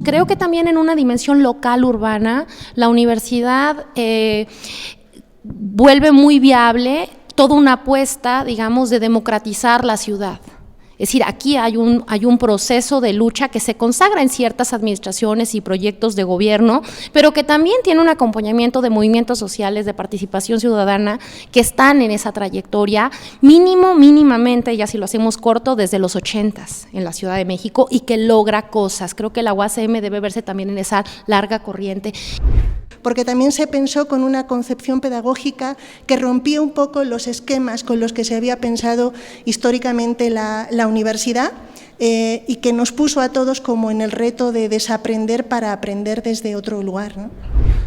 Creo que también en una dimensión local, urbana, la universidad vuelve muy viable toda una apuesta, digamos, de democratizar la ciudad. Es decir, aquí hay un proceso de lucha que se consagra en ciertas administraciones y proyectos de gobierno, pero que también tiene un acompañamiento de movimientos sociales, de participación ciudadana, que están en esa trayectoria, mínimamente, ya si lo hacemos corto, desde los 80s en la Ciudad de México, y que logra cosas. Creo que la UACM debe verse también en esa larga corriente. Porque también se pensó con una concepción pedagógica que rompía un poco los esquemas con los que se había pensado históricamente la universidad y que nos puso a todos como en el reto de desaprender para aprender desde otro lugar, ¿no?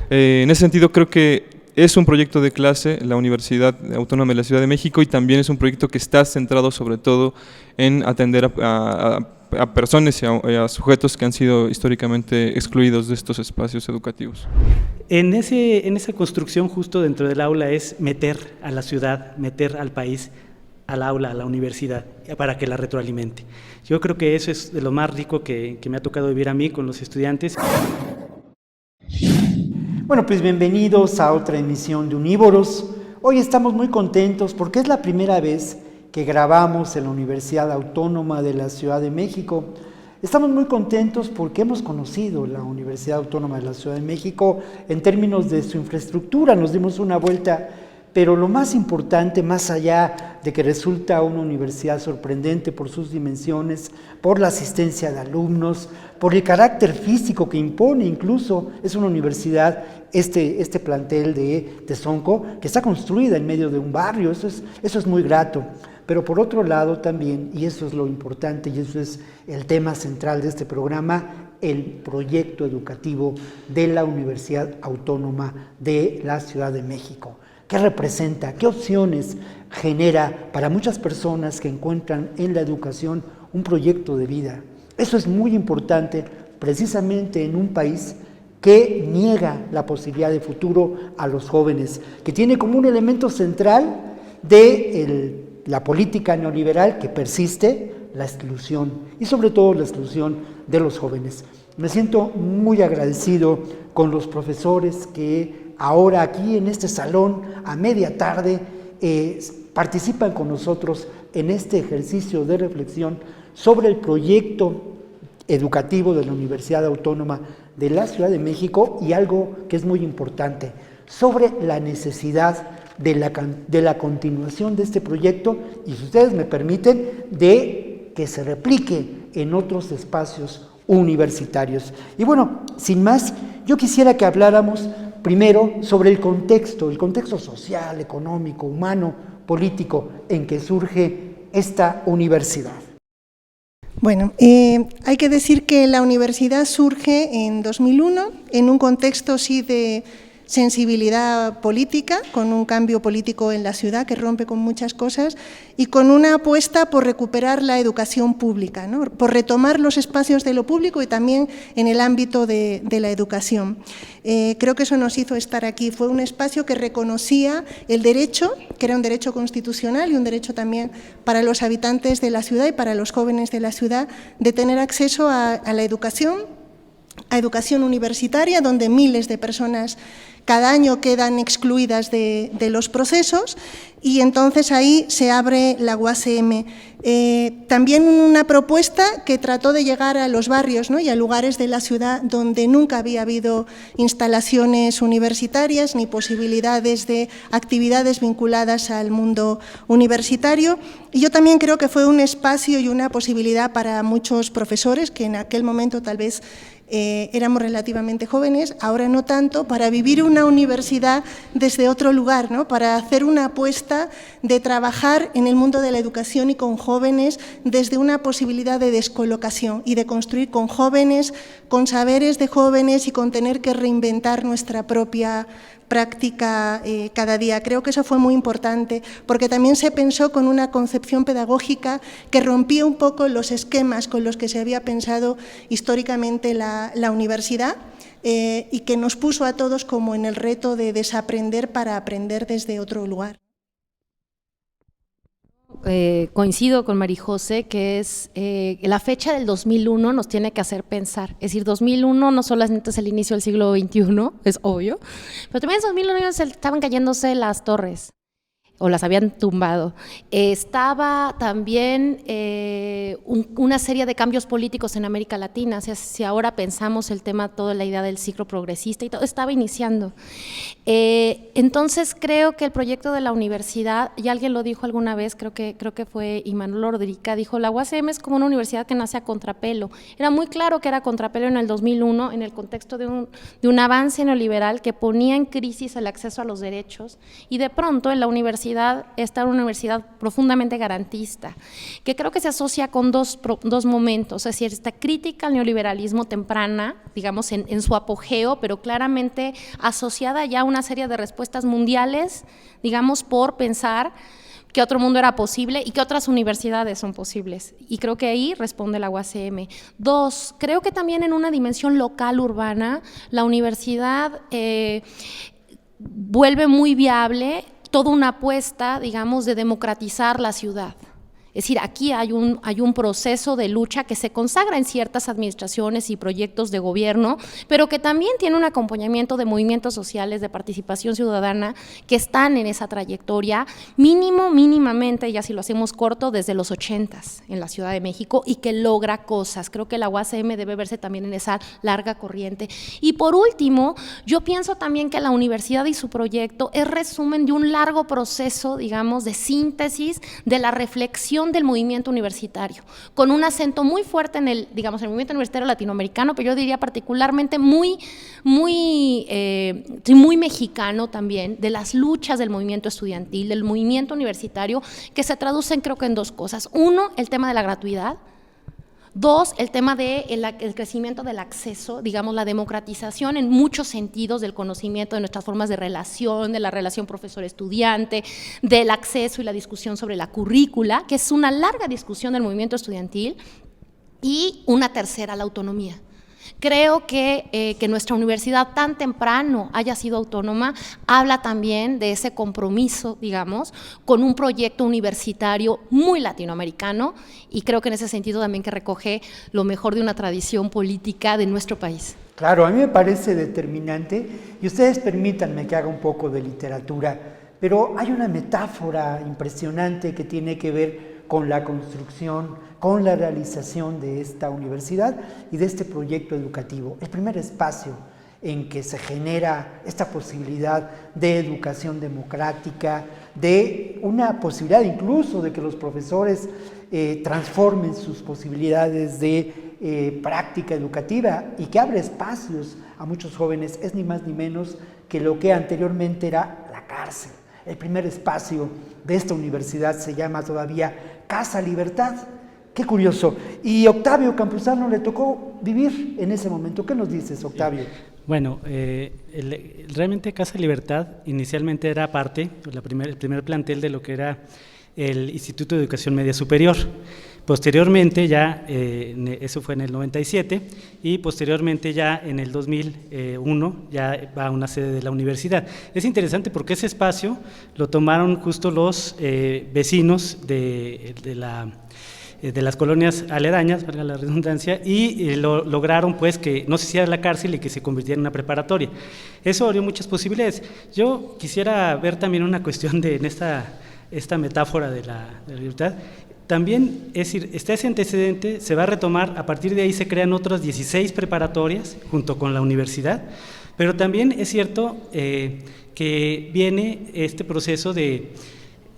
En ese sentido creo que es un proyecto de clase, la Universidad Autónoma de la Ciudad de México, y también es un proyecto que está centrado sobre todo en atender a personas y a sujetos que han sido históricamente excluidos de estos espacios educativos. En esa construcción justo dentro del aula es meter a la ciudad, meter al país, al aula, a la universidad, para que la retroalimente. Yo creo que eso es de lo más rico que me ha tocado vivir a mí con los estudiantes. Bueno, pues bienvenidos a otra emisión de Unívoros. Hoy estamos muy contentos porque es la primera vez que grabamos en la Universidad Autónoma de la Ciudad de México. Estamos muy contentos porque hemos conocido la Universidad Autónoma de la Ciudad de México en términos de su infraestructura, nos dimos una vuelta, pero lo más importante, más allá de que resulta una universidad sorprendente por sus dimensiones, por la asistencia de alumnos, por el carácter físico que impone, incluso es una universidad, este plantel de Tezonco, que está construida en medio de un barrio, eso es muy grato. Pero por otro lado también, y eso es lo importante y eso es el tema central de este programa, el proyecto educativo de la Universidad Autónoma de la Ciudad de México. ¿Qué representa? ¿Qué opciones genera para muchas personas que encuentran en la educación un proyecto de vida? Eso es muy importante precisamente en un país que niega la posibilidad de futuro a los jóvenes, que tiene como un elemento central de la política neoliberal que persiste, la exclusión, y sobre todo la exclusión de los jóvenes. Me siento muy agradecido con los profesores que ahora aquí en este salón a media tarde participan con nosotros en este ejercicio de reflexión sobre el proyecto educativo de la Universidad Autónoma de la Ciudad de México y algo que es muy importante, sobre la necesidad de la continuación de este proyecto y, si ustedes me permiten, de que se replique en otros espacios universitarios. Y bueno, sin más, yo quisiera que habláramos primero sobre el contexto social, económico, humano, político en que surge esta universidad. Bueno, hay que decir que la universidad surge en 2001 en un contexto sí de sensibilidad política, con un cambio político en la ciudad que rompe con muchas cosas y con una apuesta por recuperar la educación pública, ¿no? Por retomar los espacios de lo público y también en el ámbito de la educación. Creo que eso nos hizo estar aquí. Fue un espacio que reconocía el derecho, que era un derecho constitucional y un derecho también para los habitantes de la ciudad y para los jóvenes de la ciudad, de tener acceso a la educación, a educación universitaria, donde miles de personas cada año quedan excluidas de los procesos, y entonces ahí se abre la UASM. También una propuesta que trató de llegar a los barrios, ¿no?, y a lugares de la ciudad donde nunca había habido instalaciones universitarias ni posibilidades de actividades vinculadas al mundo universitario. Y yo también creo que fue un espacio y una posibilidad para muchos profesores que en aquel momento tal vez éramos relativamente jóvenes, ahora no tanto, para vivir una universidad desde otro lugar, ¿no?, para hacer una apuesta de trabajar en el mundo de la educación y con jóvenes desde una posibilidad de descolocación y de construir con jóvenes, con saberes de jóvenes y con tener que reinventar nuestra propia práctica cada día. Creo que eso fue muy importante, porque también se pensó con una concepción pedagógica que rompía un poco los esquemas con los que se había pensado históricamente la universidad, y que nos puso a todos como en el reto de desaprender para aprender desde otro lugar. Coincido con María José, que es la fecha del 2001 nos tiene que hacer pensar. Es decir, 2001 no solamente es el inicio del siglo XXI, es obvio, pero también en 2001 estaban cayéndose las torres, o las habían tumbado. Estaba también una serie de cambios políticos en América Latina. O sea, si ahora pensamos el tema, toda la idea del ciclo progresista y todo, estaba iniciando. Entonces creo que el proyecto de la universidad, y alguien lo dijo alguna vez, creo que fue Imanol Ordorica, dijo, la UASM es como una universidad que nace a contrapelo. Era muy claro que era contrapelo en el 2001, en el contexto de un avance neoliberal que ponía en crisis el acceso a los derechos, y de pronto en la universidad está una universidad profundamente garantista, que creo que se asocia con dos momentos, es decir, esta crítica al neoliberalismo temprana, digamos en su apogeo, pero claramente asociada ya a una serie de respuestas mundiales, digamos, por pensar que otro mundo era posible y que otras universidades son posibles. Y creo que ahí responde la UASM. Dos, creo que también en una dimensión local, urbana, la universidad vuelve muy viable toda una apuesta, digamos, de democratizar la ciudad. Es decir, aquí hay un proceso de lucha que se consagra en ciertas administraciones y proyectos de gobierno, pero que también tiene un acompañamiento de movimientos sociales, de participación ciudadana, que están en esa trayectoria, mínimamente, ya si lo hacemos corto, desde los 80s en la Ciudad de México, y que logra cosas. Creo que la UASM debe verse también en esa larga corriente. Y por último, yo pienso también que la universidad y su proyecto es resumen de un largo proceso, digamos, de síntesis de la reflexión del movimiento universitario, con un acento muy fuerte en el movimiento universitario latinoamericano, pero yo diría particularmente muy mexicano también, de las luchas del movimiento estudiantil, del movimiento universitario, que se traducen creo que en dos cosas. Uno, el tema de la gratuidad. Dos, el tema del crecimiento del acceso, digamos, la democratización en muchos sentidos del conocimiento, de nuestras formas de relación, de la relación profesor-estudiante, del acceso y la discusión sobre la currícula, que es una larga discusión del movimiento estudiantil. Y una tercera, la autonomía. Creo que nuestra universidad tan temprano haya sido autónoma habla también de ese compromiso, digamos, con un proyecto universitario muy latinoamericano, y creo que en ese sentido también que recoge lo mejor de una tradición política de nuestro país. Claro, a mí me parece determinante, y ustedes permítanme que haga un poco de literatura, pero hay una metáfora impresionante que tiene que ver con la construcción, con la realización de esta universidad y de este proyecto educativo. El primer espacio en que se genera esta posibilidad de educación democrática, de una posibilidad incluso de que los profesores transformen sus posibilidades de práctica educativa y que abre espacios a muchos jóvenes, es ni más ni menos que lo que anteriormente era la cárcel. El primer espacio de esta universidad se llama todavía Casa Libertad. Qué curioso. Y Octavio Campuzano le tocó vivir en ese momento. ¿Qué nos dices, Octavio? Bueno, realmente Casa Libertad inicialmente era parte, el primer plantel de lo que era el Instituto de Educación Media Superior. Posteriormente ya, eso fue en el 97, y posteriormente ya en el 2001 ya va a una sede de la universidad. Es interesante porque ese espacio lo tomaron justo los vecinos de la de las colonias aledañas, valga la redundancia, y lograron pues que no se hiciera la cárcel y que se convirtiera en una preparatoria. Eso abrió muchas posibilidades. Yo quisiera ver también una cuestión en esta metáfora de la libertad. También, es decir, está ese antecedente, se va a retomar, a partir de ahí se crean otras 16 preparatorias junto con la universidad, pero también es cierto que viene este proceso de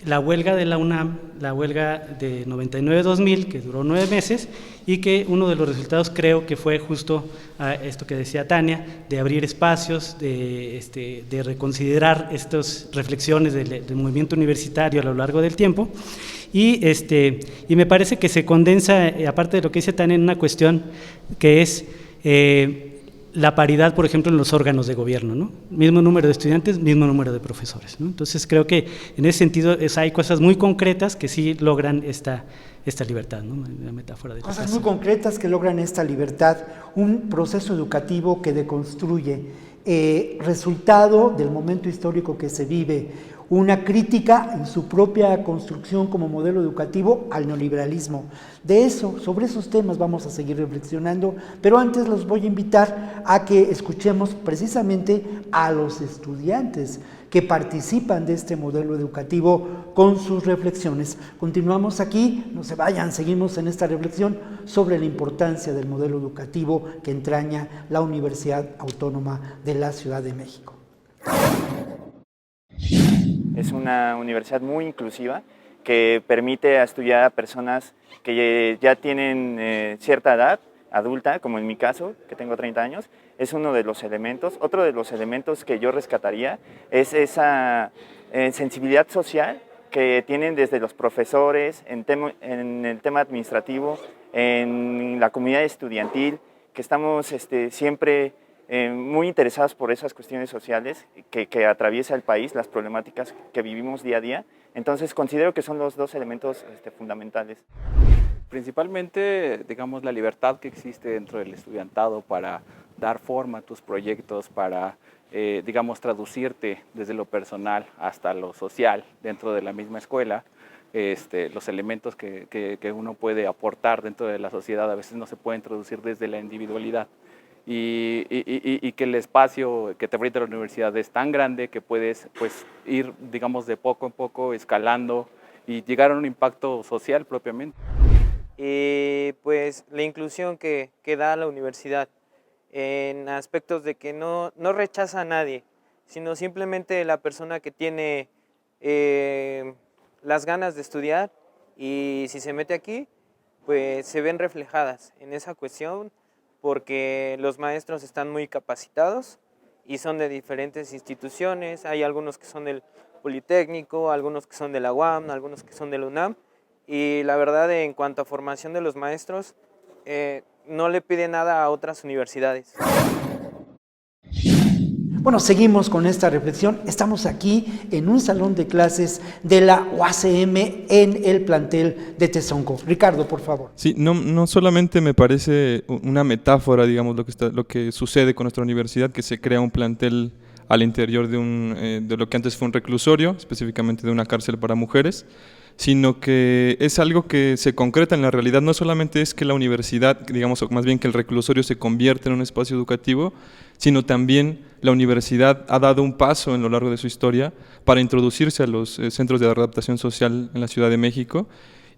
la huelga de la UNAM, la huelga de 99-2000, que duró 9 meses, y que uno de los resultados creo que fue justo esto que decía Tania, de abrir espacios, de reconsiderar estas reflexiones del movimiento universitario a lo largo del tiempo, y me parece que se condensa, aparte de lo que dice Tania, en una cuestión que es la paridad, por ejemplo, en los órganos de gobierno, ¿no? Mismo número de estudiantes, mismo número de profesores, ¿no? Entonces creo que en ese sentido hay cosas muy concretas que sí logran esta libertad, ¿no? La metáfora de cosas muy concretas que logran esta libertad, un proceso educativo que deconstruye, resultado del momento histórico que se vive, una crítica en su propia construcción como modelo educativo al neoliberalismo. De eso, sobre esos temas vamos a seguir reflexionando, pero antes los voy a invitar a que escuchemos precisamente a los estudiantes que participan de este modelo educativo con sus reflexiones. Continuamos aquí, no se vayan, seguimos en esta reflexión sobre la importancia del modelo educativo que entraña la Universidad Autónoma de la Ciudad de México. Es una universidad muy inclusiva que permite estudiar a personas que ya tienen cierta edad adulta, como en mi caso, que tengo 30 años. Es uno de los elementos. Otro de los elementos que yo rescataría es esa sensibilidad social que tienen desde los profesores en el tema administrativo, en la comunidad estudiantil, que estamos siempre muy interesados por esas cuestiones sociales que atraviesa el país, las problemáticas que vivimos día a día. Entonces considero que son los dos elementos fundamentales. Principalmente, digamos, la libertad que existe dentro del estudiantado para dar forma a tus proyectos, para, digamos, traducirte desde lo personal hasta lo social dentro de la misma escuela. Los elementos que uno puede aportar dentro de la sociedad a veces no se pueden traducir desde la individualidad. Y que el espacio que te brinda la universidad es tan grande que puedes pues, ir, digamos, de poco en poco escalando y llegar a un impacto social propiamente. Pues la inclusión que da la universidad en aspectos de que no rechaza a nadie, sino simplemente la persona que tiene las ganas de estudiar y si se mete aquí, pues se ven reflejadas en esa cuestión porque los maestros están muy capacitados y son de diferentes instituciones, hay algunos que son del Politécnico, algunos que son de la UAM, algunos que son de la UNAM, y la verdad en cuanto a formación de los maestros, no le pide nada a otras universidades. Bueno, seguimos con esta reflexión. Estamos aquí en un salón de clases de la UACM en el plantel de Tezonco. Ricardo, por favor. Sí, no solamente me parece una metáfora, digamos, lo que sucede con nuestra universidad, que se crea un plantel al interior de lo que antes fue un reclusorio, específicamente de una cárcel para mujeres, sino que es algo que se concreta en la realidad. No solamente es que la universidad, digamos, o más bien que el reclusorio se convierte en un espacio educativo, sino también la universidad ha dado un paso en lo largo de su historia para introducirse a los centros de adaptación social en la Ciudad de México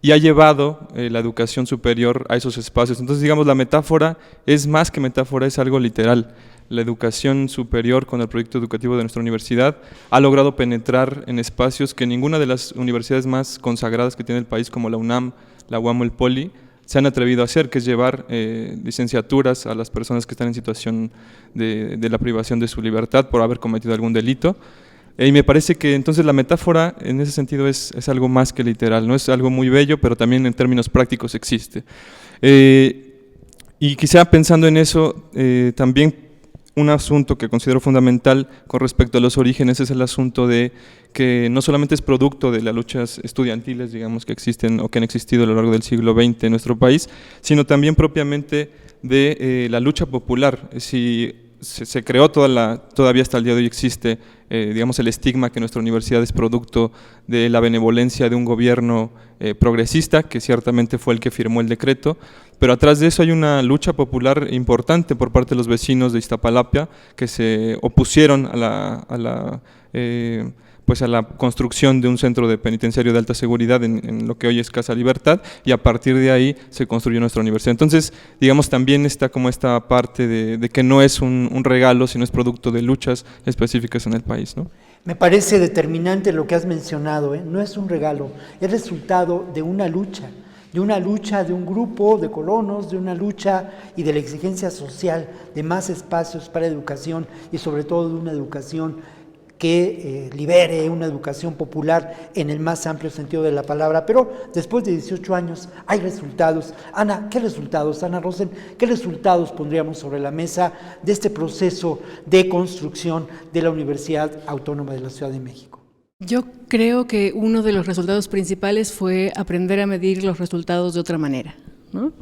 y ha llevado la educación superior a esos espacios. Entonces, digamos, la metáfora es más que metáfora, es algo literal. La educación superior con el proyecto educativo de nuestra universidad ha logrado penetrar en espacios que ninguna de las universidades más consagradas que tiene el país, como la UNAM, la UAM o el Poli, se han atrevido a hacer, que es llevar licenciaturas a las personas que están en situación de la privación de su libertad por haber cometido algún delito. Y me parece que entonces la metáfora en ese sentido es algo más que literal, no es algo muy bello, pero también en términos prácticos existe. Y quizá pensando en eso, también un asunto que considero fundamental con respecto a los orígenes es el asunto de que no solamente es producto de las luchas estudiantiles, digamos, que existen o que han existido a lo largo del siglo XX en nuestro país, sino también propiamente de la lucha popular. Si se creó todavía hasta el día de hoy existe, digamos, el estigma que nuestra universidad es producto de la benevolencia de un gobierno progresista, que ciertamente fue el que firmó el decreto, pero atrás de eso hay una lucha popular importante por parte de los vecinos de Iztapalapa que se opusieron a la construcción de un centro de penitenciario de alta seguridad en lo que hoy es Casa Libertad, y a partir de ahí se construyó nuestra universidad. Entonces, digamos, también está como esta parte de que no es un regalo, sino es producto de luchas específicas en el país, ¿no? Me parece determinante lo que has mencionado, ¿eh? No es un regalo, es resultado de una lucha de un grupo de colonos, de una lucha y de la exigencia social de más espacios para educación y sobre todo de una educación que libere, una educación popular en el más amplio sentido de la palabra. Pero después de 18 años hay resultados. Ana, ¿qué resultados? Ana Rosen, ¿qué resultados pondríamos sobre la mesa de este proceso de construcción de la Universidad Autónoma de la Ciudad de México? Yo creo que uno de los resultados principales fue aprender a medir los resultados de otra manera, ¿no?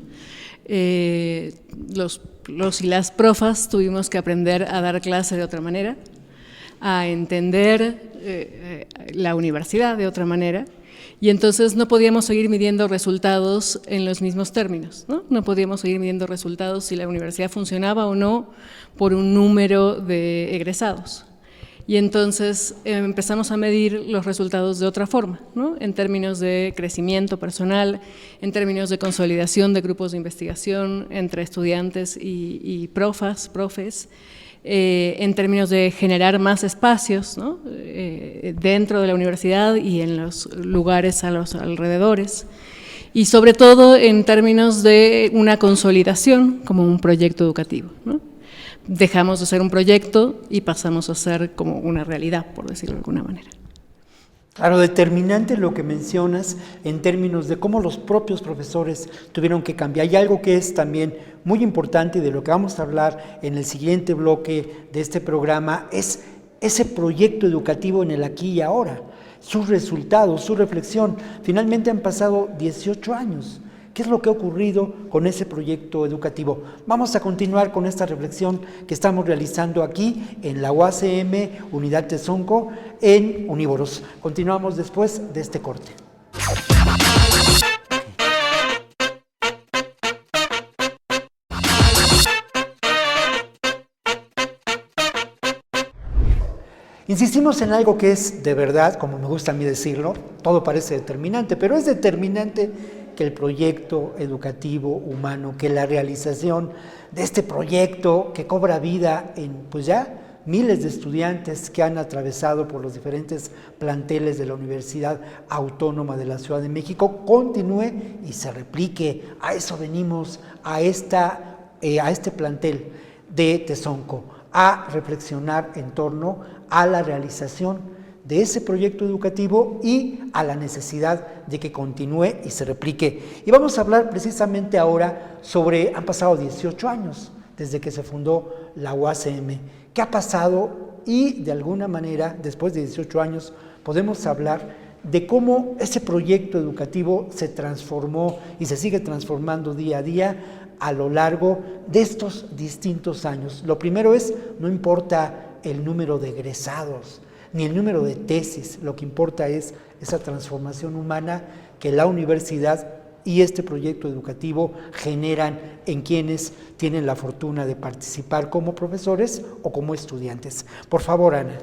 Los y las profas tuvimos que aprender a dar clase de otra manera, a entender la universidad de otra manera, y entonces no podíamos seguir midiendo resultados en los mismos términos, ¿no? No podíamos seguir midiendo resultados si la universidad funcionaba o no por un número de egresados. Y entonces empezamos a medir los resultados de otra forma, ¿no? En términos de crecimiento personal, en términos de consolidación de grupos de investigación entre estudiantes y profes, en términos de generar más espacios, ¿no? Dentro de la universidad y en los lugares a los alrededores, y sobre todo en términos de una consolidación como un proyecto educativo, ¿no? Dejamos de ser un proyecto y pasamos a ser como una realidad, por decirlo de alguna manera. Claro, determinante lo que mencionas en términos de cómo los propios profesores tuvieron que cambiar. Y algo que es también muy importante y de lo que vamos a hablar en el siguiente bloque de este programa es ese proyecto educativo en el aquí y ahora, sus resultados, su reflexión. Finalmente han pasado 18 años. ¿Qué es lo que ha ocurrido con ese proyecto educativo? Vamos a continuar con esta reflexión que estamos realizando aquí en la UACM, Unidad Tezonco, en Unívoros. Continuamos después de este corte. Insistimos en algo que es de verdad, como me gusta a mí decirlo, todo parece determinante, pero es determinante que el proyecto educativo humano, que la realización de este proyecto que cobra vida en, pues ya, miles de estudiantes que han atravesado por los diferentes planteles de la Universidad Autónoma de la Ciudad de México, continúe y se replique. A eso venimos, a este plantel de Tezonco, a reflexionar en torno a la realización de ese proyecto educativo y a la necesidad de que continúe y se replique. Y vamos a hablar precisamente ahora sobre, han pasado 18 años desde que se fundó la UACM. ¿Qué ha pasado? Y de alguna manera, después de 18 años, podemos hablar de cómo ese proyecto educativo se transformó y se sigue transformando día a día a lo largo de estos distintos años. Lo primero es, no importa el número de egresados, ni el número de tesis, lo que importa es esa transformación humana que la universidad y este proyecto educativo generan en quienes tienen la fortuna de participar como profesores o como estudiantes. Por favor, Ana.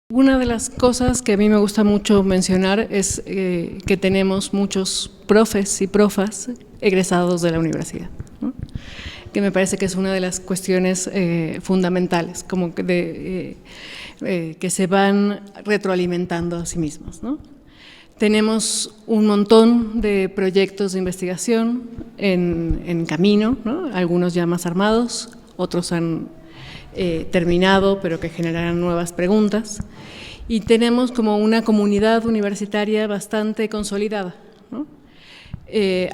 Una de las cosas que a mí me gusta mucho mencionar es que tenemos muchos profes y profas egresados de la universidad, ¿no? Que me parece que es una de las cuestiones fundamentales, como que se van retroalimentando a sí mismos, ¿no? Tenemos un montón de proyectos de investigación en camino, ¿no? Algunos ya más armados, otros han terminado, pero que generarán nuevas preguntas. Y tenemos como una comunidad universitaria bastante consolidada, ¿no?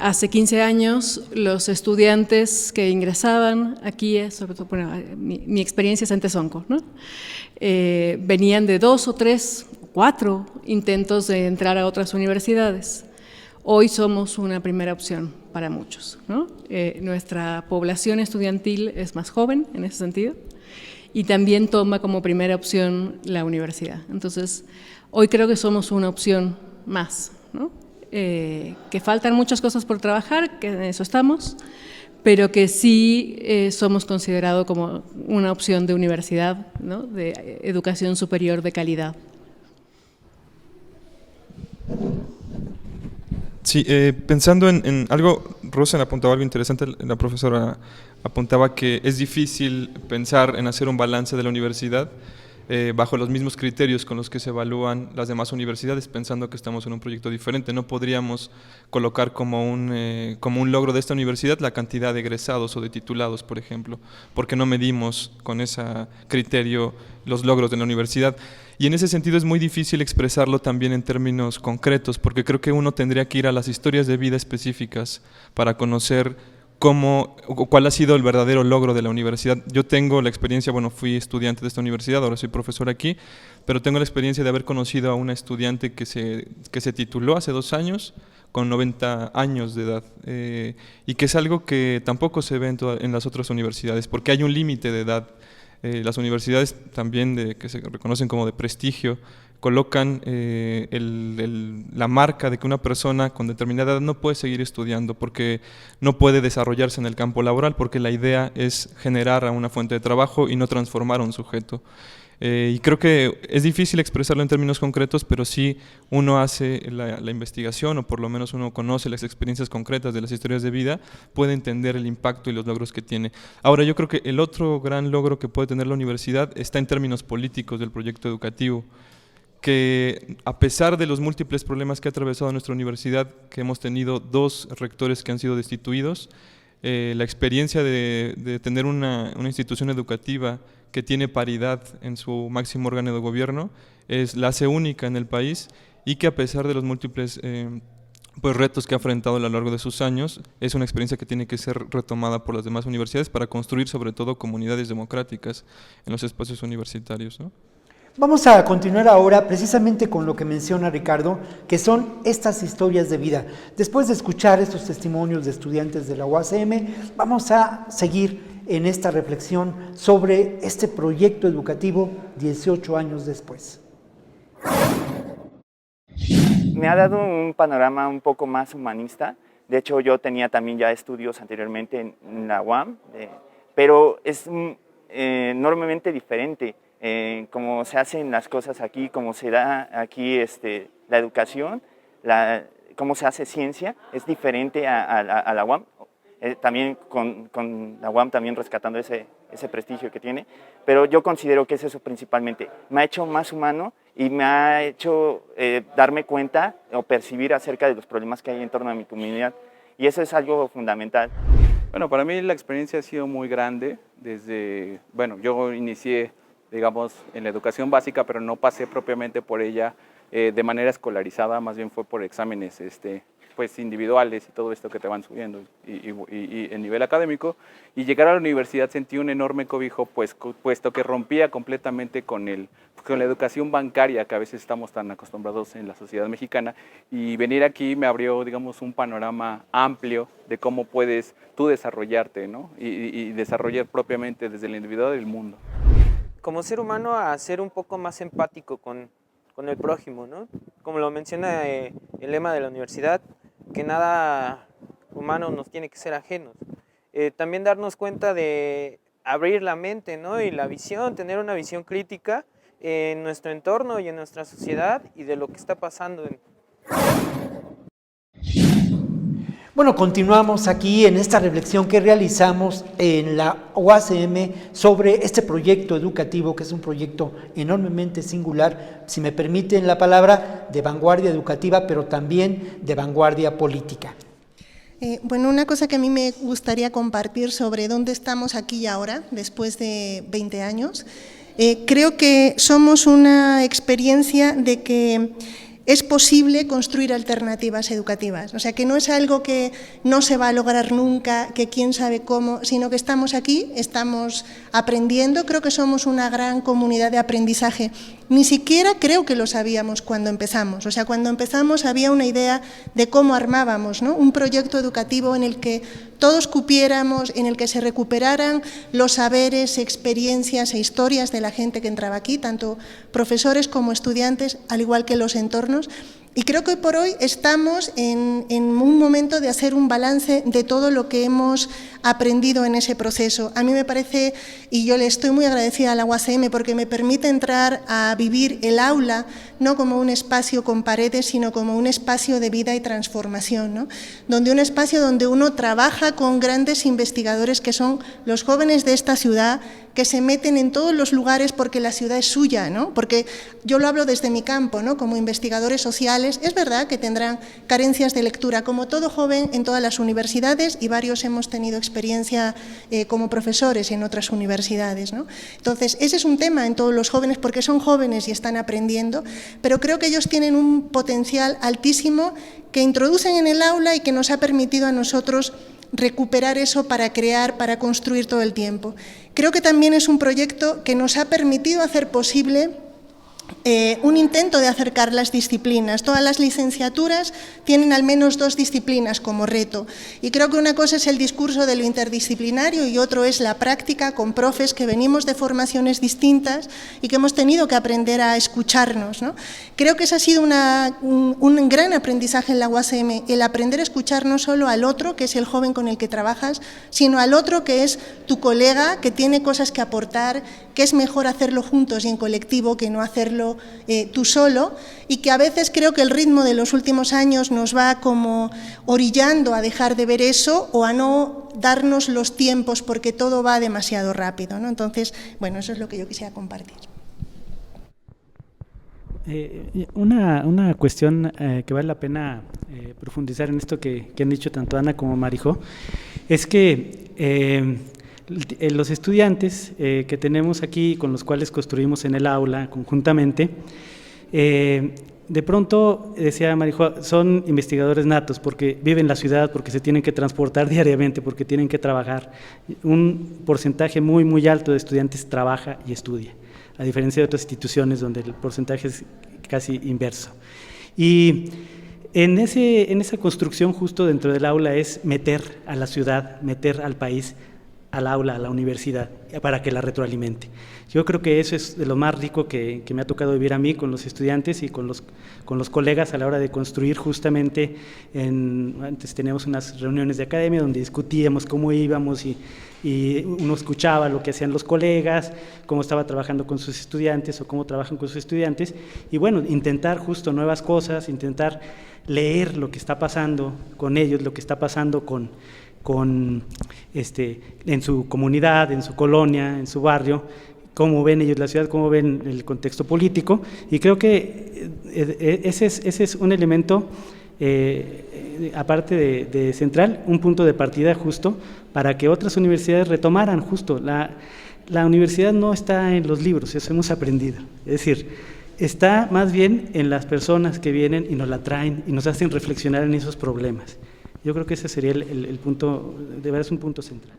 Hace 15 años los estudiantes que ingresaban aquí, sobre todo, bueno, mi experiencia es en Tezonco, ¿no? Venían de 2 o 3 o 4 intentos de entrar a otras universidades. Hoy somos una primera opción para muchos, ¿no? Nuestra población estudiantil es más joven en ese sentido y también toma como primera opción la universidad. Entonces, hoy creo que somos una opción más, ¿no? Que faltan muchas cosas por trabajar, que en eso estamos, pero que sí somos considerados como una opción de universidad, ¿no? De educación superior de calidad. Sí, pensando en algo, Rosen apuntaba algo interesante, la profesora apuntaba que es difícil pensar en hacer un balance de la universidad bajo los mismos criterios con los que se evalúan las demás universidades, pensando que estamos en un proyecto diferente. No podríamos colocar como un logro de esta universidad la cantidad de egresados o de titulados, por ejemplo, porque no medimos con ese criterio los logros de la universidad. Y en ese sentido es muy difícil expresarlo también en términos concretos, porque creo que uno tendría que ir a las historias de vida específicas para conocer cuál ha sido el verdadero logro de la universidad. Yo tengo la experiencia, bueno, fui estudiante de esta universidad, ahora soy profesor aquí, pero tengo la experiencia de haber conocido a una estudiante que se tituló hace 2 años, con 90 años de edad, y que es algo que tampoco se ve en las otras universidades, porque hay un límite de edad. Las universidades también que se reconocen como de prestigio colocan la marca de que una persona con determinada edad no puede seguir estudiando porque no puede desarrollarse en el campo laboral, porque la idea es generar a una fuente de trabajo y no transformar a un sujeto. Y creo que es difícil expresarlo en términos concretos, pero sí uno hace la investigación, o por lo menos uno conoce las experiencias concretas de las historias de vida, puede entender el impacto y los logros que tiene. Ahora, yo creo que el otro gran logro que puede tener la universidad está en términos políticos del proyecto educativo, que a pesar de los múltiples problemas que ha atravesado nuestra universidad, que hemos tenido 2 rectores que han sido destituidos, la experiencia de tener una institución educativa que tiene paridad en su máximo órgano de gobierno la hace única en el país, y que a pesar de los múltiples retos que ha enfrentado a lo largo de sus años, es una experiencia que tiene que ser retomada por las demás universidades para construir sobre todo comunidades democráticas en los espacios universitarios, ¿no? Vamos a continuar ahora precisamente con lo que menciona Ricardo, que son estas historias de vida. Después de escuchar estos testimonios de estudiantes de la UACM, vamos a seguir en esta reflexión sobre este proyecto educativo 18 años después. Me ha dado un panorama un poco más humanista. De hecho, yo tenía también ya estudios anteriormente en la UAM, pero es enormemente diferente. Cómo se hacen las cosas aquí, cómo se da aquí la educación, cómo se hace ciencia, es diferente a la UAM. También con la UAM también rescatando ese prestigio que tiene, pero yo considero que es eso principalmente. Me ha hecho más humano y me ha hecho darme cuenta o percibir acerca de los problemas que hay en torno a mi comunidad, y eso es algo fundamental. Bueno, para mí la experiencia ha sido muy grande. Yo inicié, digamos, en la educación básica, pero no pasé propiamente por ella de manera escolarizada, más bien fue por exámenes pues individuales y todo esto que te van subiendo y en nivel académico, y llegar a la universidad sentí un enorme cobijo, pues, puesto que rompía completamente con la educación bancaria que a veces estamos tan acostumbrados en la sociedad mexicana, y venir aquí me abrió, digamos, un panorama amplio de cómo puedes tú desarrollarte, ¿no? y desarrollar propiamente desde la individualidad del mundo. Como ser humano, a ser un poco más empático con el prójimo, ¿no? Como lo menciona el lema de la universidad, que nada humano nos tiene que ser ajenos. También darnos cuenta de abrir la mente, ¿no? Y la visión, tener una visión crítica en nuestro entorno y en nuestra sociedad y de lo que está pasando. Bueno, continuamos aquí en esta reflexión que realizamos en la UACM sobre este proyecto educativo, que es un proyecto enormemente singular, si me permiten la palabra, de vanguardia educativa, pero también de vanguardia política. Bueno, una cosa que a mí me gustaría compartir sobre dónde estamos aquí y ahora, después de 20 años, creo que somos una experiencia de que es posible construir alternativas educativas, o sea, que no es algo que no se va a lograr nunca, que quién sabe cómo, sino que estamos aquí, estamos aprendiendo, creo que somos una gran comunidad de aprendizaje. Ni siquiera creo que lo sabíamos cuando empezamos, o sea, cuando empezamos había una idea de cómo armábamos, ¿no? Un proyecto educativo en el que todos cupiéramos, en el que se recuperaran los saberes, experiencias e historias de la gente que entraba aquí, tanto profesores como estudiantes, al igual que los entornos. Y creo que hoy por hoy estamos en un momento de hacer un balance de todo lo que hemos aprendido en ese proceso. A mí me parece, y yo le estoy muy agradecida a la UACM porque me permite entrar a vivir el aula no como un espacio con paredes, sino como un espacio de vida y transformación, ¿no? Donde un espacio donde uno trabaja con grandes investigadores que son los jóvenes de esta ciudad, que se meten en todos los lugares porque la ciudad es suya, ¿no? Porque yo lo hablo desde mi campo, ¿no? Como investigadores sociales, es verdad que tendrán carencias de lectura, como todo joven en todas las universidades, y varios hemos tenido experiencia como profesores en otras universidades, ¿no? Entonces, ese es un tema en todos los jóvenes porque son jóvenes y están aprendiendo, pero creo que ellos tienen un potencial altísimo que introducen en el aula y que nos ha permitido a nosotros recuperar eso para crear, para construir todo el tiempo. Creo que también es un proyecto que nos ha permitido hacer posible un intento de acercar las disciplinas. Todas las licenciaturas tienen al menos 2 disciplinas como reto, y creo que una cosa es el discurso de lo interdisciplinario y otro es la práctica con profes que venimos de formaciones distintas y que hemos tenido que aprender a escucharnos, ¿no? Creo que ese ha sido un gran aprendizaje en la UACM, el aprender a escuchar no solo al otro, que es el joven con el que trabajas, sino al otro que es tu colega, que tiene cosas que aportar, que es mejor hacerlo juntos y en colectivo que no hacerlo tú solo, y que a veces creo que el ritmo de los últimos años nos va como orillando a dejar de ver eso o a no darnos los tiempos porque todo va demasiado rápido, ¿no? Entonces, bueno, eso es lo que yo quisiera compartir. Una cuestión que vale la pena profundizar en esto que han dicho tanto Ana como Marijó, es que los estudiantes que tenemos aquí, con los cuales construimos en el aula conjuntamente, de pronto, decía Marijó, son investigadores natos porque viven en la ciudad, porque se tienen que transportar diariamente, porque tienen que trabajar. Un porcentaje muy, muy alto de estudiantes trabaja y estudia, a diferencia de otras instituciones donde el porcentaje es casi inverso. Y en esa construcción justo dentro del aula es meter a la ciudad, meter al país al aula, a la universidad, para que la retroalimente. Yo creo que eso es de lo más rico que me ha tocado vivir a mí con los estudiantes y con los colegas a la hora de construir justamente. Antes teníamos unas reuniones de academia donde discutíamos cómo íbamos y uno escuchaba lo que hacían los colegas, cómo estaba trabajando con sus estudiantes o cómo trabajan con sus estudiantes, y bueno, intentar justo nuevas cosas, intentar leer lo que está pasando con ellos, lo que está pasando en su comunidad, en su colonia, en su barrio, cómo ven ellos la ciudad, cómo ven el contexto político, y creo que ese es un elemento, aparte de central, un punto de partida justo para que otras universidades retomaran justo. La universidad no está en los libros, eso hemos aprendido, es decir, está más bien en las personas que vienen y nos la traen y nos hacen reflexionar en esos problemas. Yo creo que ese sería el punto, de verdad es un punto central.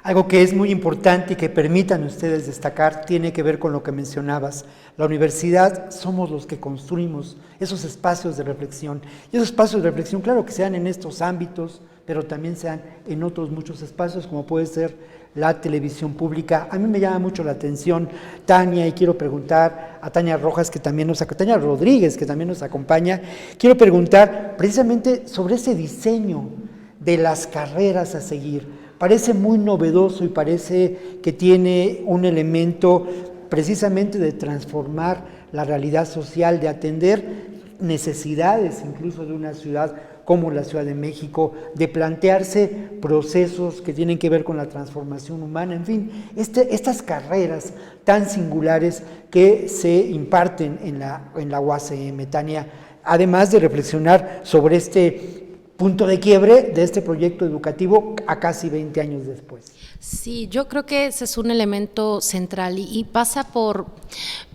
Algo que es muy importante y que permitan ustedes destacar tiene que ver con lo que mencionabas. La universidad somos los que construimos esos espacios de reflexión. Y esos espacios de reflexión, claro que sean en estos ámbitos, pero también sean en otros muchos espacios, como puede ser la televisión pública. A mí me llama mucho la atención, Tania, y quiero preguntar a Tania Rojas, Tania Rodríguez, que también nos acompaña, quiero preguntar precisamente sobre ese diseño de las carreras a seguir. Parece muy novedoso y parece que tiene un elemento precisamente de transformar la realidad social, de atender necesidades incluso de una ciudad como la Ciudad de México, de plantearse procesos que tienen que ver con la transformación humana, en fin, estas carreras tan singulares que se imparten en la UACM, Tania, además de reflexionar sobre este punto de quiebre de este proyecto educativo a casi 20 años después. Sí, yo creo que ese es un elemento central y pasa por,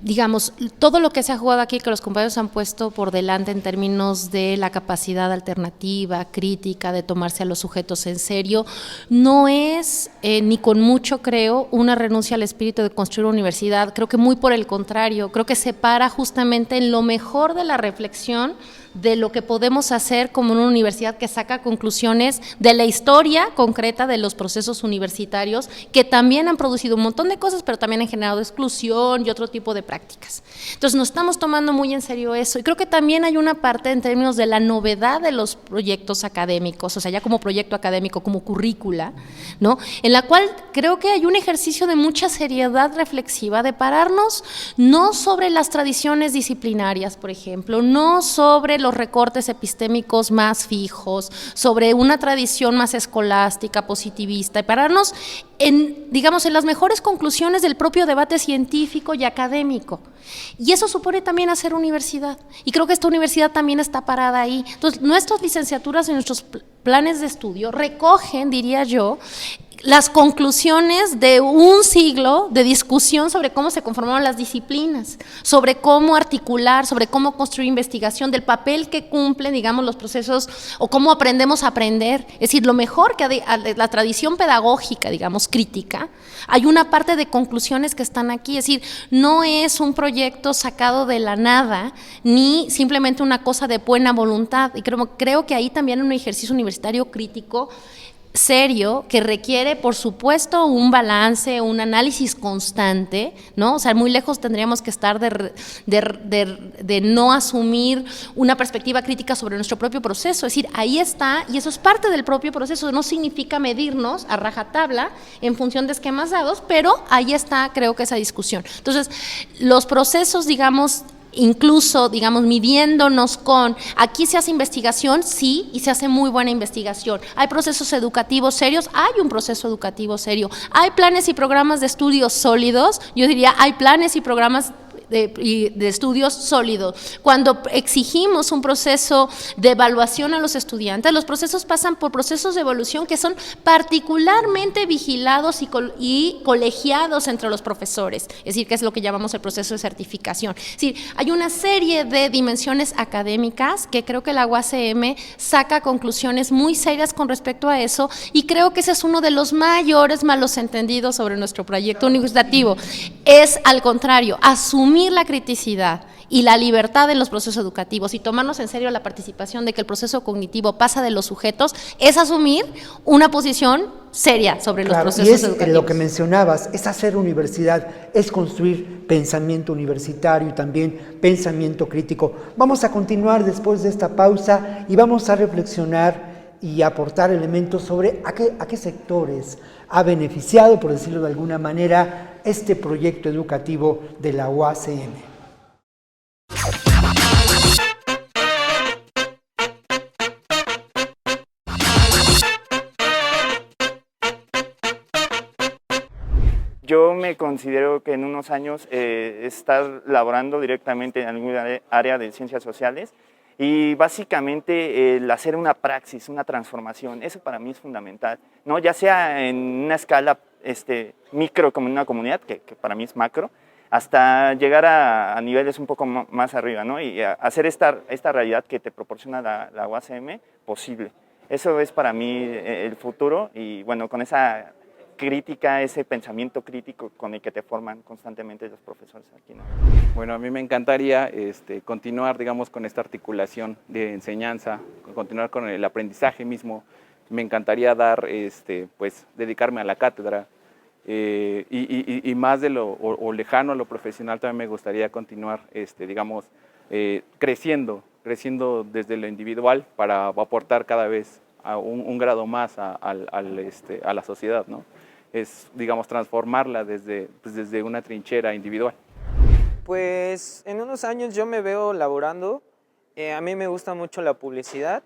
digamos, todo lo que se ha jugado aquí, que los compañeros han puesto por delante en términos de la capacidad alternativa, crítica, de tomarse a los sujetos en serio, no es, ni con mucho creo, una renuncia al espíritu de construir una universidad. Creo que muy por el contrario, creo que se para justamente en lo mejor de la reflexión de lo que podemos hacer como una universidad que saca conclusiones de la historia concreta de los procesos universitarios universitarios que también han producido un montón de cosas, pero también han generado exclusión y otro tipo de prácticas. Entonces nos estamos tomando muy en serio eso, y creo que también hay una parte en términos de la novedad de los proyectos académicos, o sea, ya como proyecto académico, como currícula, ¿no? En la cual creo que hay un ejercicio de mucha seriedad reflexiva, de pararnos no sobre las tradiciones disciplinarias, por ejemplo, no sobre los recortes epistémicos más fijos, sobre una tradición más escolástica, positivista, y pararnos en, digamos, en las mejores conclusiones del propio debate científico y académico. Y eso supone también hacer universidad. Y creo que esta universidad también está parada ahí. Entonces, nuestras licenciaturas y nuestros planes de estudio recogen, diría yo, las conclusiones de un siglo de discusión sobre cómo se conformaron las disciplinas, sobre cómo articular, sobre cómo construir investigación, del papel que cumplen, digamos, los procesos, o cómo aprendemos a aprender. Es decir, lo mejor que la tradición pedagógica, digamos, crítica, hay una parte de conclusiones que están aquí. Es decir, no es un proyecto sacado de la nada, ni simplemente una cosa de buena voluntad. Y creo que ahí también hay un ejercicio universitario crítico serio, que requiere, por supuesto, un balance, un análisis constante, ¿no? O sea, muy lejos tendríamos que estar de no asumir una perspectiva crítica sobre nuestro propio proceso. Es decir, ahí está, y eso es parte del propio proceso. No significa medirnos a rajatabla en función de esquemas dados, pero ahí está, creo que, esa discusión. Entonces, los procesos, digamos, incluso, digamos, midiéndonos con, aquí se hace investigación, sí, y se hace muy buena investigación. Hay procesos educativos serios, hay un proceso educativo serio. Hay planes y programas de estudios sólidos, yo diría, hay planes y programas de estudios sólidos. Cuando exigimos un proceso de evaluación a los estudiantes, los procesos pasan por procesos de evaluación que son particularmente vigilados y colegiados entre los profesores, es decir, que es lo que llamamos el proceso de certificación. Es decir, hay una serie de dimensiones académicas que creo que la UACM saca conclusiones muy serias con respecto a eso, y creo que ese es uno de los mayores malos entendidos sobre nuestro proyecto universitativo. Es, al contrario, asumir la criticidad y la libertad en los procesos educativos y tomarnos en serio la participación de que el proceso cognitivo pasa de los sujetos, es asumir una posición seria sobre los procesos educativos. Y es lo que mencionabas, es hacer universidad, es construir pensamiento universitario y también pensamiento crítico. Vamos a continuar después de esta pausa y vamos a reflexionar y aportar elementos sobre a qué sectores ha beneficiado, por decirlo de alguna manera, este proyecto educativo de la UACM. Yo me considero que en unos años estar laborando directamente en alguna área de ciencias sociales, y básicamente el hacer una praxis, una transformación, eso para mí es fundamental, ¿no? Ya sea en una escala micro como en una comunidad, que para mí es macro, hasta llegar a niveles un poco más arriba, ¿no? Y hacer esta realidad que te proporciona la UACM posible. Eso es para mí el futuro, y bueno, con esa crítica, ese pensamiento crítico con el que te forman constantemente los profesores aquí, ¿no? Bueno, a mí me encantaría continuar, digamos, con esta articulación de enseñanza, continuar con el aprendizaje mismo. Me encantaría pues, dedicarme a la cátedra, y más de lo lejano a lo profesional, también me gustaría continuar, digamos, creciendo desde lo individual para aportar cada vez a un grado más a la sociedad, ¿no? Es, digamos, transformarla desde una trinchera individual. Pues en unos años yo me veo laborando, a mí me gusta mucho la publicidad,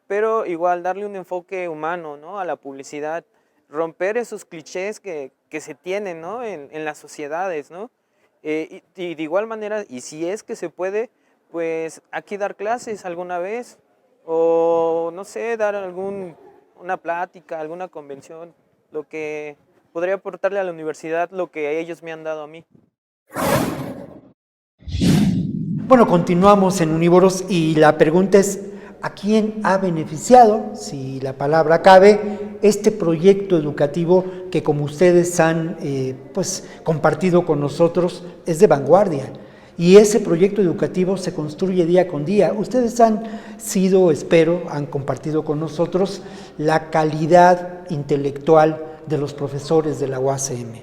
pero igual darle un enfoque humano, ¿no?, a la publicidad, romper esos clichés que se tienen, ¿no?, en las sociedades, ¿no? Y de igual manera, y si es que se puede, pues aquí dar clases alguna vez, o no sé, dar una plática, alguna convención, lo que podría aportarle a la universidad, lo que ellos me han dado a mí. Bueno, continuamos en Unívoros y la pregunta es, ¿a quién ha beneficiado, si la palabra cabe, este proyecto educativo que, como ustedes han pues, compartido con nosotros, es de vanguardia? Y ese proyecto educativo se construye día con día. Ustedes han sido, espero, han compartido con nosotros la calidad intelectual de los profesores de la UACM.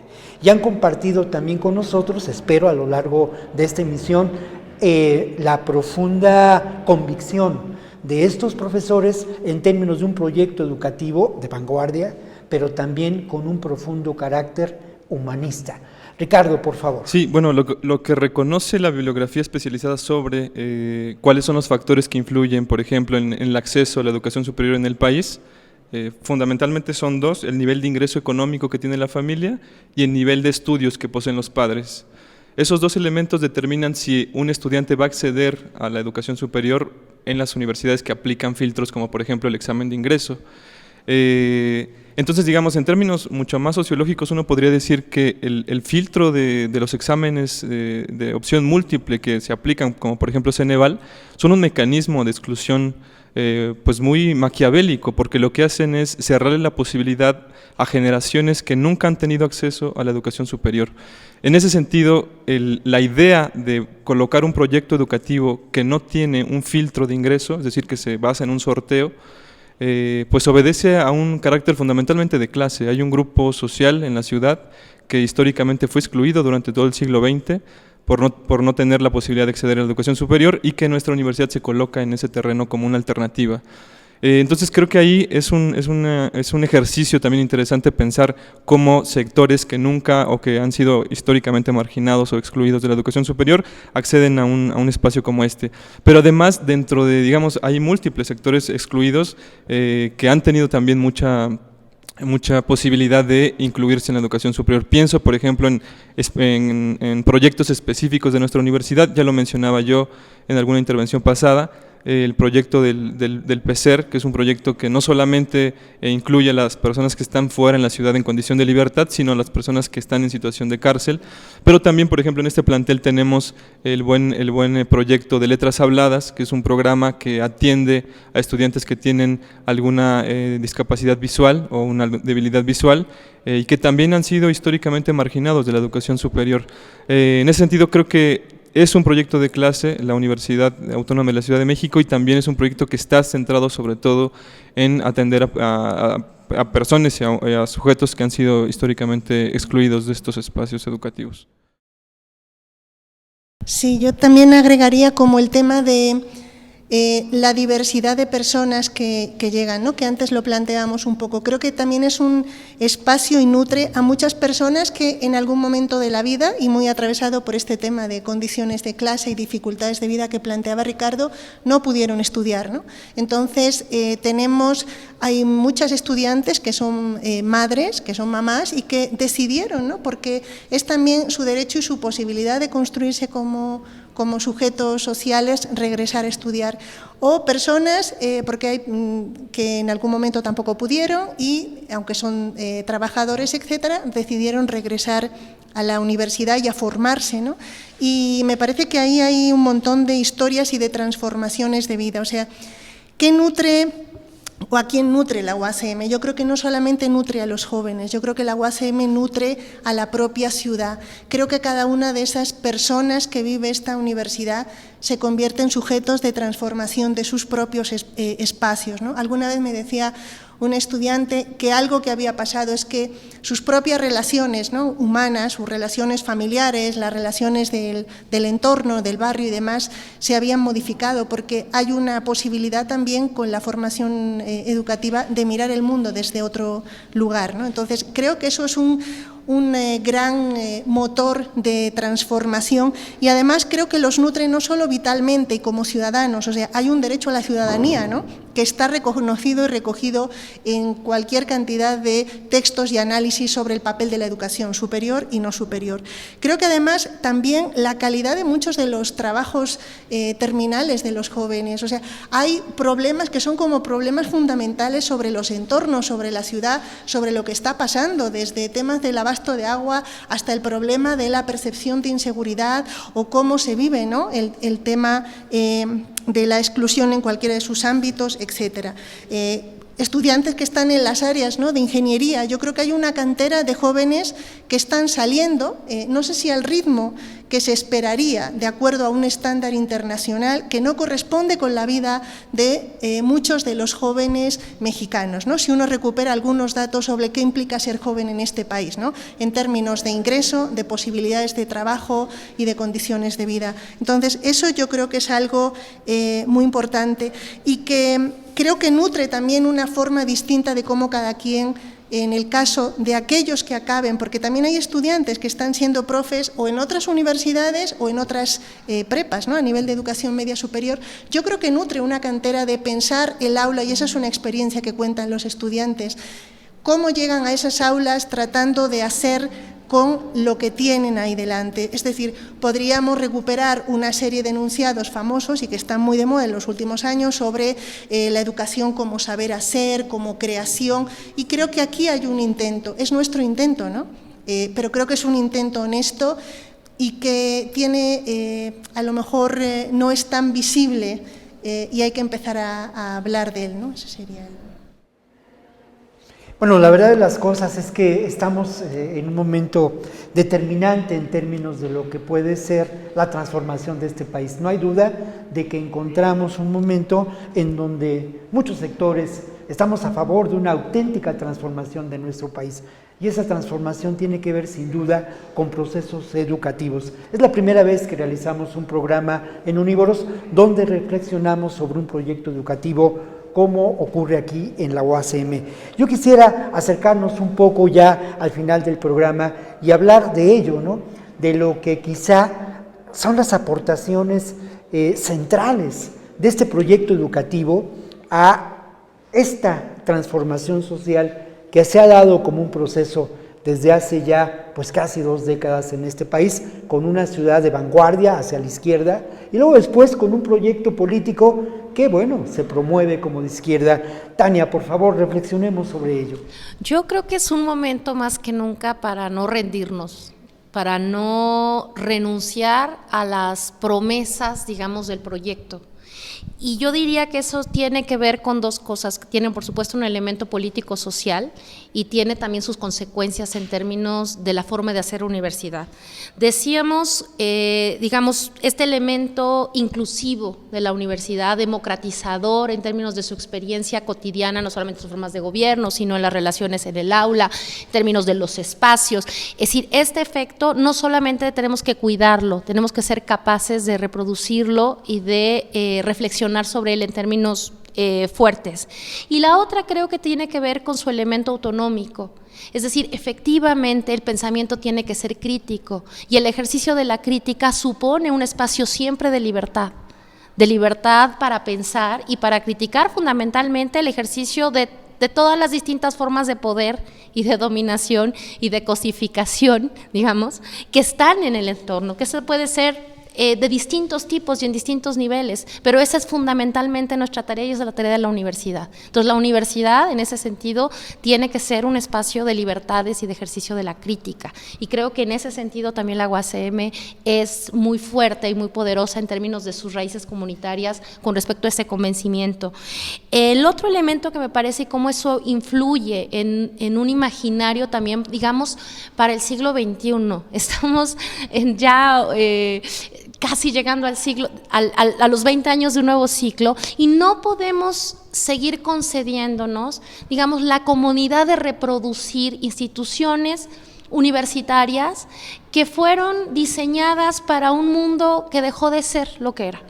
Y han compartido también con nosotros, espero a lo largo de esta emisión, la profunda convicción de estos profesores en términos de un proyecto educativo de vanguardia, pero también con un profundo carácter humanista. Ricardo, por favor. Sí, bueno, lo que reconoce la bibliografía especializada sobre cuáles son los factores que influyen, por ejemplo, en el acceso a la educación superior en el país, fundamentalmente son dos: el nivel de ingreso económico que tiene la familia y el nivel de estudios que poseen los padres. Esos dos elementos determinan si un estudiante va a acceder a la educación superior en las universidades que aplican filtros como por ejemplo el examen de ingreso. Entonces, digamos, en términos mucho más sociológicos, uno podría decir que el filtro de los exámenes de opción múltiple que se aplican, como por ejemplo Ceneval, son un mecanismo de exclusión pues muy maquiavélico, porque lo que hacen es cerrarle la posibilidad a generaciones que nunca han tenido acceso a la educación superior. En ese sentido, la idea de colocar un proyecto educativo que no tiene un filtro de ingreso, es decir, que se basa en un sorteo, pues obedece a un carácter fundamentalmente de clase. Hay un grupo social en la ciudad que históricamente fue excluido durante todo el siglo XX por no tener la posibilidad de acceder a la educación superior, y que nuestra universidad se coloca en ese terreno como una alternativa. Entonces creo que ahí es un ejercicio también interesante pensar cómo sectores que nunca o que han sido históricamente marginados o excluidos de la educación superior acceden a un espacio como este. Pero además, dentro de, digamos, hay múltiples sectores excluidos que han tenido también mucha posibilidad de incluirse en la educación superior. Pienso, por ejemplo, en proyectos específicos de nuestra universidad. Ya lo mencionaba yo en alguna intervención pasada, el proyecto del PECER, que es un proyecto que no solamente incluye a las personas que están fuera en la ciudad en condición de libertad, sino a las personas que están en situación de cárcel. Pero también, por ejemplo, en este plantel tenemos el buen proyecto de Letras Habladas, que es un programa que atiende a estudiantes que tienen alguna discapacidad visual o una debilidad visual, y que también han sido históricamente marginados de la educación superior. En ese sentido, creo que es un proyecto de clase, la Universidad Autónoma de la Ciudad de México, y también es un proyecto que está centrado sobre todo en atender a personas y a sujetos que han sido históricamente excluidos de estos espacios educativos. Sí, yo también agregaría como el tema de la diversidad de personas que llegan, ¿no? Que antes lo planteamos un poco. Creo que también es un espacio y nutre a muchas personas que en algún momento de la vida, y muy atravesado por este tema de condiciones de clase y dificultades de vida que planteaba Ricardo, no pudieron estudiar, ¿no? Entonces, hay muchas estudiantes que son madres, que son mamás, y que decidieron, ¿no? Porque es también su derecho y su posibilidad de construirse como sujetos sociales, regresar a estudiar. O personas, porque hay que en algún momento tampoco pudieron y, aunque son trabajadores, etcétera, decidieron regresar a la universidad y a formarse, ¿no? Y me parece que ahí hay un montón de historias y de transformaciones de vida. O sea, ¿qué nutre o a quién nutre la UACM? Yo creo que no solamente nutre a los jóvenes, yo creo que la UACM nutre a la propia ciudad. Creo que cada una de esas personas que vive esta universidad se convierte en sujetos de transformación de sus propios espacios, ¿no? Alguna vez me decía un estudiante que algo que había pasado es que sus propias relaciones, ¿no? humanas, sus relaciones familiares, las relaciones del entorno, del barrio y demás, se habían modificado, porque hay una posibilidad también con la formación educativa de mirar el mundo desde otro lugar, ¿no? Entonces, creo que eso es un gran motor de transformación, y además creo que los nutre no solo vitalmente y como ciudadanos. O sea, hay un derecho a la ciudadanía, ¿no? Que está reconocido y recogido en cualquier cantidad de textos y análisis sobre el papel de la educación superior y no superior. Creo que además también la calidad de muchos de los trabajos terminales de los jóvenes, o sea, hay problemas que son como problemas fundamentales sobre los entornos, sobre la ciudad, sobre lo que está pasando, desde temas del abasto de agua hasta el problema de la percepción de inseguridad o cómo se vive, ¿no? el tema de la exclusión en cualquiera de sus ámbitos, etcétera. Estudiantes que están en las áreas, ¿no? de ingeniería. Yo creo que hay una cantera de jóvenes que están saliendo, no sé si al ritmo que se esperaría de acuerdo a un estándar internacional que no corresponde con la vida de muchos de los jóvenes mexicanos, ¿no? Si uno recupera algunos datos sobre qué implica ser joven en este país, ¿no? En términos de ingreso, de posibilidades de trabajo y de condiciones de vida. Entonces, eso yo creo que es algo muy importante y que creo que nutre también una forma distinta de cómo cada quien, en el caso de aquellos que acaben, porque también hay estudiantes que están siendo profes o en otras universidades o en otras prepas, ¿no? A nivel de educación media superior, yo creo que nutre una cantera de pensar el aula, y esa es una experiencia que cuentan los estudiantes, cómo llegan a esas aulas tratando de hacer con lo que tienen ahí delante. Es decir, podríamos recuperar una serie de enunciados famosos y que están muy de moda en los últimos años sobre la educación como saber hacer, como creación, y creo que aquí hay un intento, es nuestro intento, ¿no? Pero creo que es un intento honesto y que tiene, a lo mejor no es tan visible y hay que empezar a hablar de él, ¿no? Ese sería el... Bueno, la verdad de las cosas es que estamos en un momento determinante en términos de lo que puede ser la transformación de este país. No hay duda de que encontramos un momento en donde muchos sectores estamos a favor de una auténtica transformación de nuestro país. Y esa transformación tiene que ver sin duda con procesos educativos. Es la primera vez que realizamos un programa en Unívoros donde reflexionamos sobre un proyecto educativo como ocurre aquí en la UACM. Yo quisiera acercarnos un poco ya al final del programa y hablar de ello, ¿no? De lo que quizá son las aportaciones centrales de este proyecto educativo a esta transformación social que se ha dado como un proceso desde hace ya pues casi 2 décadas en este país, con una ciudad de vanguardia hacia la izquierda y luego después con un proyecto político que, bueno, se promueve como de izquierda. Tania, por favor, reflexionemos sobre ello. Yo creo que es un momento más que nunca para no rendirnos, para no renunciar a las promesas, digamos, del proyecto. Y yo diría que eso tiene que ver con 2 cosas, tiene por supuesto un elemento político-social y tiene también sus consecuencias en términos de la forma de hacer universidad. Decíamos, digamos, este elemento inclusivo de la universidad, democratizador en términos de su experiencia cotidiana, no solamente en sus formas de gobierno, sino en las relaciones en el aula, en términos de los espacios. Es decir, este efecto no solamente tenemos que cuidarlo, tenemos que ser capaces de reproducirlo y de reflexionar sobre él en términos fuertes. Y la otra creo que tiene que ver con su elemento autonómico. Es decir, efectivamente el pensamiento tiene que ser crítico y el ejercicio de la crítica supone un espacio siempre de libertad para pensar y para criticar fundamentalmente el ejercicio de todas las distintas formas de poder y de dominación y de cosificación, digamos, que están en el entorno, que eso puede ser de distintos tipos y en distintos niveles, pero esa es fundamentalmente nuestra tarea y es la tarea de la universidad. Entonces la universidad en ese sentido tiene que ser un espacio de libertades y de ejercicio de la crítica, y creo que en ese sentido también la UACM es muy fuerte y muy poderosa en términos de sus raíces comunitarias con respecto a ese convencimiento. El otro elemento que me parece y cómo eso influye en un imaginario también, digamos, para el siglo XXI, estamos casi llegando al siglo, a los 20 años de un nuevo ciclo, y no podemos seguir concediéndonos, digamos, la comodidad de reproducir instituciones universitarias que fueron diseñadas para un mundo que dejó de ser lo que era.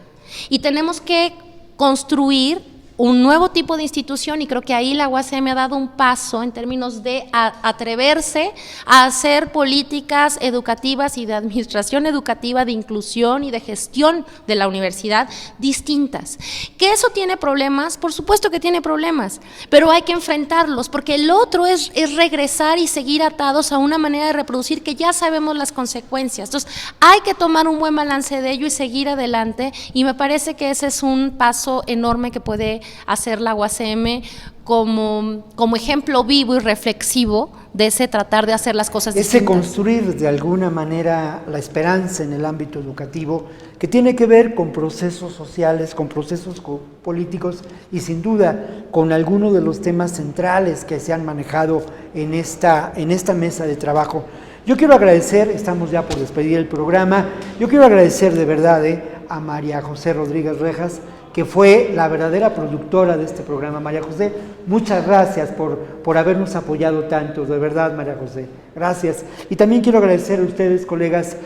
Y tenemos que construir un nuevo tipo de institución, y creo que ahí la UACM ha dado un paso en términos de atreverse a hacer políticas educativas y de administración educativa, de inclusión y de gestión de la universidad distintas. ¿Que eso tiene problemas? Por supuesto que tiene problemas, pero hay que enfrentarlos, porque el otro es regresar y seguir atados a una manera de reproducir que ya sabemos las consecuencias. Entonces hay que tomar un buen balance de ello y seguir adelante, y me parece que ese es un paso enorme que puede hacer la UACM como ejemplo vivo y reflexivo de ese tratar de hacer las cosas distintas. Ese construir de alguna manera la esperanza en el ámbito educativo, que tiene que ver con procesos sociales, con procesos políticos y sin duda con algunos de los temas centrales que se han manejado en esta mesa de trabajo. Yo quiero agradecer, estamos ya por despedir el programa, yo quiero agradecer de verdad a María José Rodríguez Rejas, que fue la verdadera productora de este programa. María José, muchas gracias por habernos apoyado tanto, de verdad, María José, gracias. Y también quiero agradecer a ustedes, colegas,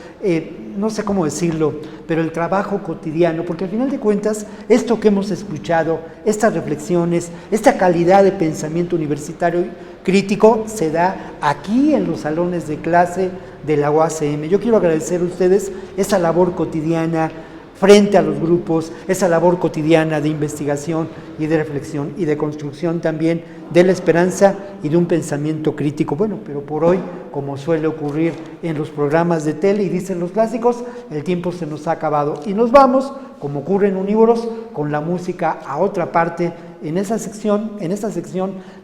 no sé cómo decirlo, pero el trabajo cotidiano, porque al final de cuentas, esto que hemos escuchado, estas reflexiones, esta calidad de pensamiento universitario crítico, se da aquí en los salones de clase de la UACM. Yo quiero agradecer a ustedes esa labor cotidiana frente a los grupos, esa labor cotidiana de investigación y de reflexión y de construcción también de la esperanza y de un pensamiento crítico. Bueno, pero por hoy, como suele ocurrir en los programas de tele y dicen los clásicos, el tiempo se nos ha acabado y nos vamos, como ocurre en Unívoros, con la música a otra parte, en esta sección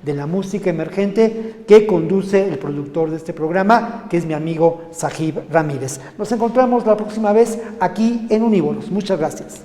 de la música emergente que conduce el productor de este programa, que es mi amigo Sajib Ramírez. Nos encontramos la próxima vez aquí en Unívoros. Muchas gracias.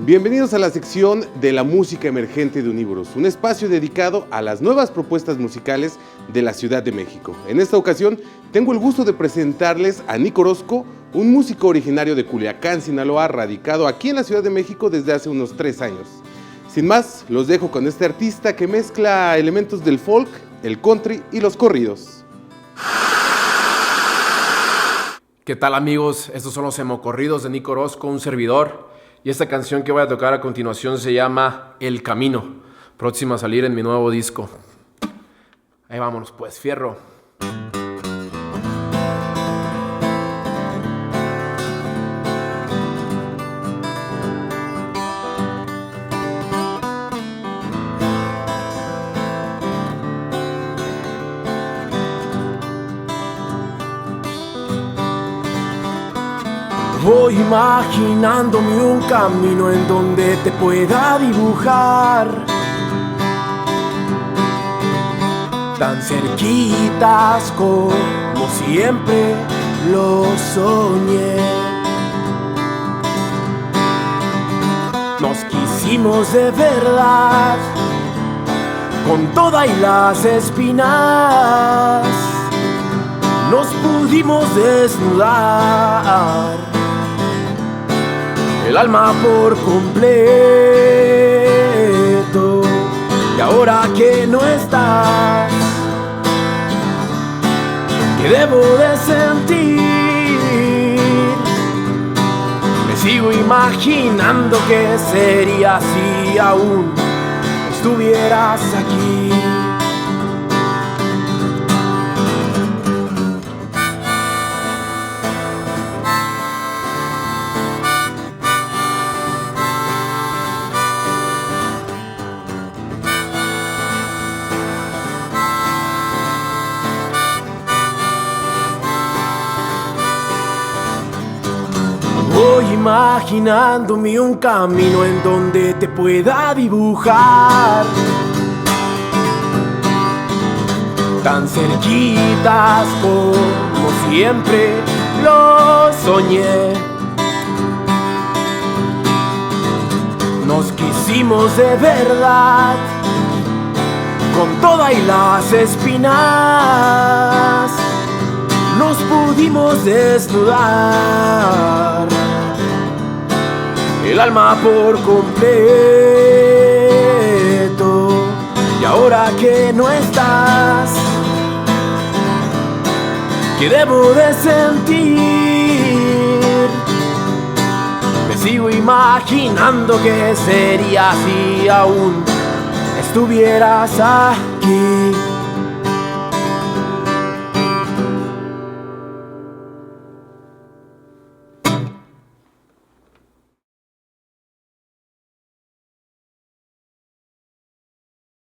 Bienvenidos a la sección de la música emergente de Unívoros, un espacio dedicado a las nuevas propuestas musicales de la Ciudad de México. En esta ocasión tengo el gusto de presentarles a Nick Orozco, un músico originario de Culiacán, Sinaloa, radicado aquí en la Ciudad de México desde hace unos 3 años. Sin más, los dejo con este artista que mezcla elementos del folk, el country y los corridos. ¿Qué tal, amigos? Estos son los hemocorridos de Nick Orozco, un servidor. Y esta canción que voy a tocar a continuación se llama El Camino, próxima a salir en mi nuevo disco. Ahí vámonos pues, fierro. Voy imaginándome un camino en donde te pueda dibujar, tan cerquitas como siempre lo soñé. Nos quisimos de verdad, con toda y las espinas, nos pudimos desnudar el alma por completo. Y ahora que no estás, ¿qué debo de sentir? Me sigo imaginando qué sería si aún estuvieras aquí. Imaginándome un camino en donde te pueda dibujar, tan cerquitas como siempre lo soñé. Nos quisimos de verdad, con toda y las espinas, nos pudimos desnudar el alma por completo. Y ahora que no estás, ¿qué debo de sentir? Me sigo imaginando qué sería si aún estuvieras aquí.